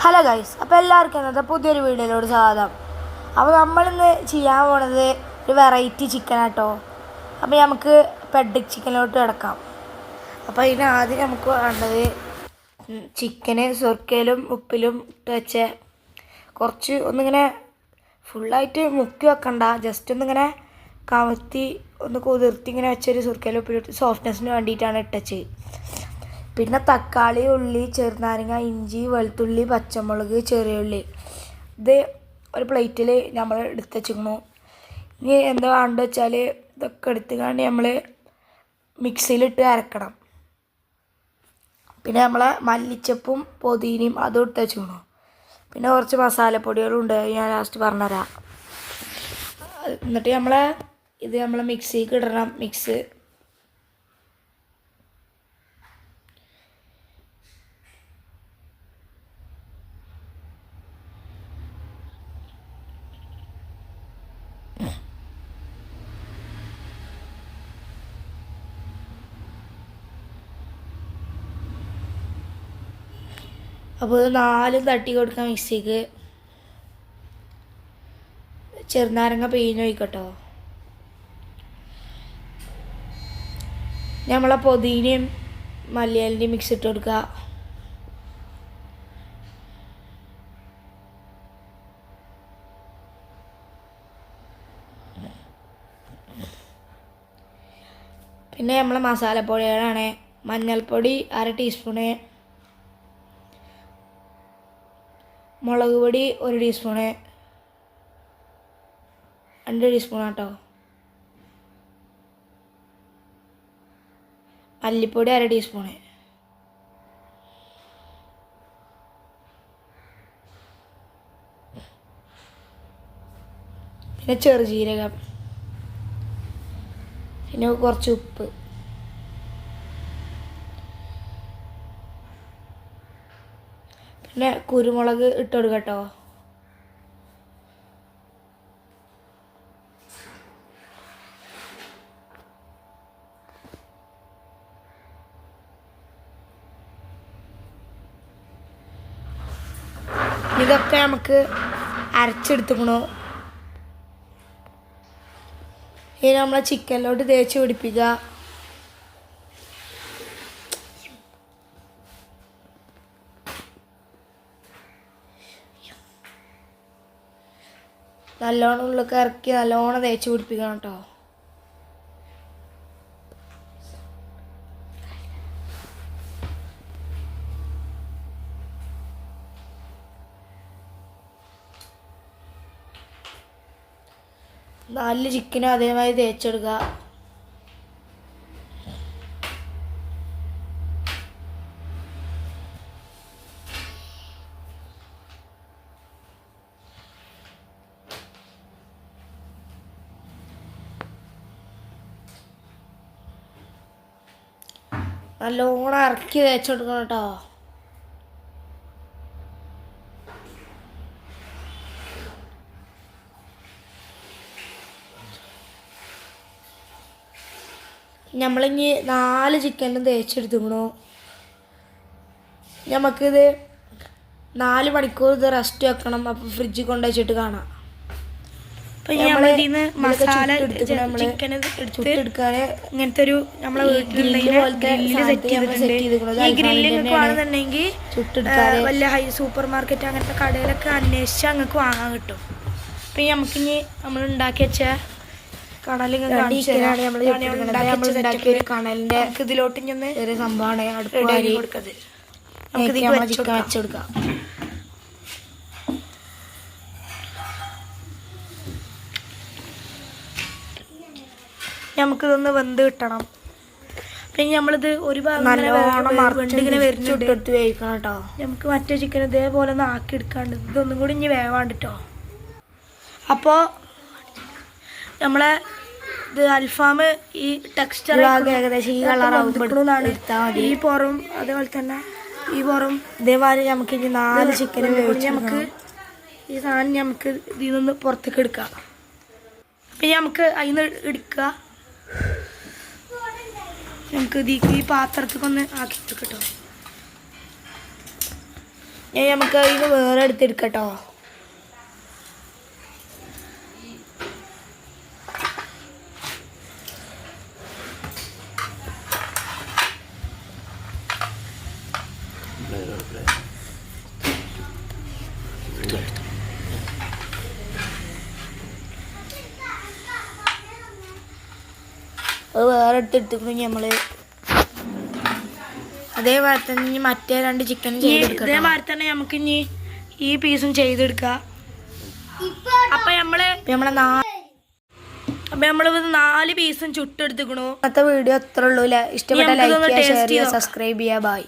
Hello guys, അപ്പോൾ എല്ലാവർക്കും ഇന്നത്തെ പുതിയൊരു വീഡിയോയിലോട് സ്വാഗതം. അപ്പോൾ നമ്മളിന്ന് ചെയ്യാൻ പോണത് ഒരു വെറൈറ്റി ചിക്കൻ ആട്ടോ. അപ്പോൾ നമുക്ക് പെഡക് ചിക്കനിലോട്ട് കിടക്കാം. അപ്പോൾ ഇതിന് ആദ്യം നമുക്ക് വേണ്ടത് ചിക്കന് സുർക്കയിലും ഉപ്പിലും ഇട്ട് വെച്ച കുറച്ച് ഒന്നിങ്ങനെ ഫുള്ളായിട്ട് മുക്കി വെക്കണ്ട, ജസ്റ്റ് ഒന്നിങ്ങനെ കമത്തി ഒന്ന് കുതിർത്തി ഇങ്ങനെ വെച്ചൊരു സുർക്കയിലും ഉപ്പിലിട്ട് സോഫ്റ്റ്നെസ്സിന് വേണ്ടിയിട്ടാണ് ഇട്ടച്ച്. പിന്നെ തക്കാളി, ഉള്ളി, ചെറുനാരങ്ങ, ഇഞ്ചി, വെളുത്തുള്ളി, പച്ചമുളക്, ചെറിയുള്ളി ഇത് ഒരു പ്ലേറ്റിൽ നമ്മൾ എടുത്ത് വെച്ചിരിക്കുന്നു. ഇനി എന്താ വേണ്ടത് വെച്ചാൽ ഇതൊക്കെ എടുത്തുകൊണ്ട് നമ്മൾ മിക്സിയിലിട്ട് അരക്കണം. പിന്നെ നമ്മളെ മല്ലിച്ചപ്പും പുതിനയും അതും എടുത്ത് വെച്ചിരിക്കുന്നു. പിന്നെ കുറച്ച് മസാലപ്പൊടികളും ഉണ്ട്, ഞാൻ ലാസ്റ്റ് പറഞ്ഞുതരാം. എന്നിട്ട് നമ്മൾ മിക്സിക്ക് ഇടണം. മിക്സ് അപ്പോൾ ഇത് 4 തട്ടി കൊടുക്കാം മിക്സിക്ക്. ചെറുനാരങ്ങ പിഴിഞ്ഞ് ഒഴിക്കട്ടോ. നമ്മളെ പുതിനയും മല്ലിയിലയും മിക്സ് ഇട്ട് കൊടുക്കുക. പിന്നെ നമ്മളെ മസാലപ്പൊടികളാണ് മഞ്ഞൾപ്പൊടി 1/2 ടീസ്പൂണ്, മുളക് പൊടി 1 ടീസ്പൂണ്, 2 ടീസ്പൂണാട്ടോ, മല്ലിപ്പൊടി 1/2 ടീസ്പൂണ്, പിന്നെ ചെറുജീരകം, പിന്നെ കുറച്ച് ഉപ്പ്. പിന്നെ കുരുമുളക് ഇട്ട് കൊടുക്കട്ടോ. ഇതൊക്കെ നമുക്ക് അരച്ചെടുത്തുക്കണു. ഇനി നമ്മളെ ചിക്കനിലോട്ട് തേച്ച് പിടിപ്പിക്കുക. നല്ലോണം ഉള്ളൊക്കെ ഇറക്കി നല്ലോണം തേച്ച് പിടിപ്പിക്കണം കേട്ടോ. നല്ല ചിക്കനും അതേമാതിരി തേച്ചെടുക്കുക. നല്ലോണം ഇറക്കി തേച്ചെടുക്കണം കേട്ടോ. നമ്മളിനി 4 ചിക്കനും തേച്ചെടുത്തുക്കണു. നമുക്കിത് 4 മണിക്കൂർ ഇത് റെസ്റ്റ് വെക്കണം. അപ്പോൾ ഫ്രിഡ്ജിൽ കൊണ്ടുവച്ചിട്ട് കാണാം. മസാല ചിക്കൻ എടുക്കാന് ഇങ്ങനത്തെ ഒരു നമ്മളെ ഗ്രില്ലുണ്ടെങ്കിൽ വല്ല സൂപ്പർ മാർക്കറ്റ് അങ്ങനത്തെ കടയിലൊക്കെ അന്വേഷിച്ചാൽ നിങ്ങൾക്ക് വാങ്ങാൻ കിട്ടും. അപ്പം നമുക്കിനി നമ്മൾ ഉണ്ടാക്കി വെച്ച കണലിങ്ങനെ കണലിന്റെ ഇതിലോട്ട് ഇങ്ങനെ ഒരു സംഭവമാണ് അടുപ്പ് കൊടുക്കുന്നത്. നമുക്ക് ചിക്കൻ വെച്ചെടുക്കാം. നമുക്കിതൊന്ന് വെന്ത് കിട്ടണം. പിന്നെ നമ്മളിത് ഒരു ഇങ്ങനെ വരിച്ചെടുത്ത് വേവിക്കണം കേട്ടോ. നമുക്ക് മറ്റേ ചിക്കൻ ഇതേപോലെ ഒന്ന് ആക്കിയെടുക്കാണ്ട് ഇതൊന്നും കൂടി ഇനി വേവാണ്ട് കേട്ടോ. അപ്പോൾ നമ്മളെ ഇത് അൽഫാം ഈ ടെക്സ്ചർ ഏകദേശം ഈ കളറാവുമ്പോഴാണ് ഈ പുറം അതേപോലെ തന്നെ ഈ പുറം ഇതേമാതിരി നമുക്ക് ഇനി 4 ചിക്കൻ വേവിച്ച് നമുക്ക് ഈ സാധനം നമുക്ക് ഇതിൽ നിന്ന് പുറത്തേക്ക് എടുക്കാം. പിന്നെ നമുക്ക് അതിൽ നിന്ന് എടുക്കുക. നമുക്ക് ഈ പാത്രത്തിക്കൊന്ന് ആക്കിയിട്ട് കേട്ടോ. നമുക്ക് അതിന് വേറെ എടുത്തെടുക്കട്ടോ. അത് വേറെ എടുത്തെടുത്തിട്ടുണ്ടെങ്കിൽ നമ്മൾ അതേമാതിരി തന്നെ ഇനി മറ്റേ 2 ചിക്കൻ ചെയ്തെടുക്കാം. ഇതേമാതിരി തന്നെ നമുക്ക് ഇനി ഈ പീസും ചെയ്തെടുക്കാം. അപ്പം നമ്മളിത് 4 പീസും ചുട്ടെടുത്തിക്കണു. ഇന്നത്തെ വീഡിയോ അത്രേ ഉള്ളൂ. ഇഷ്ടപ്പെട്ട ലൈക്ക് ചെയ്യുക, ഷെയർ ചെയ്യുക, സബ്സ്ക്രൈബ് ചെയ്യുക. ബൈ.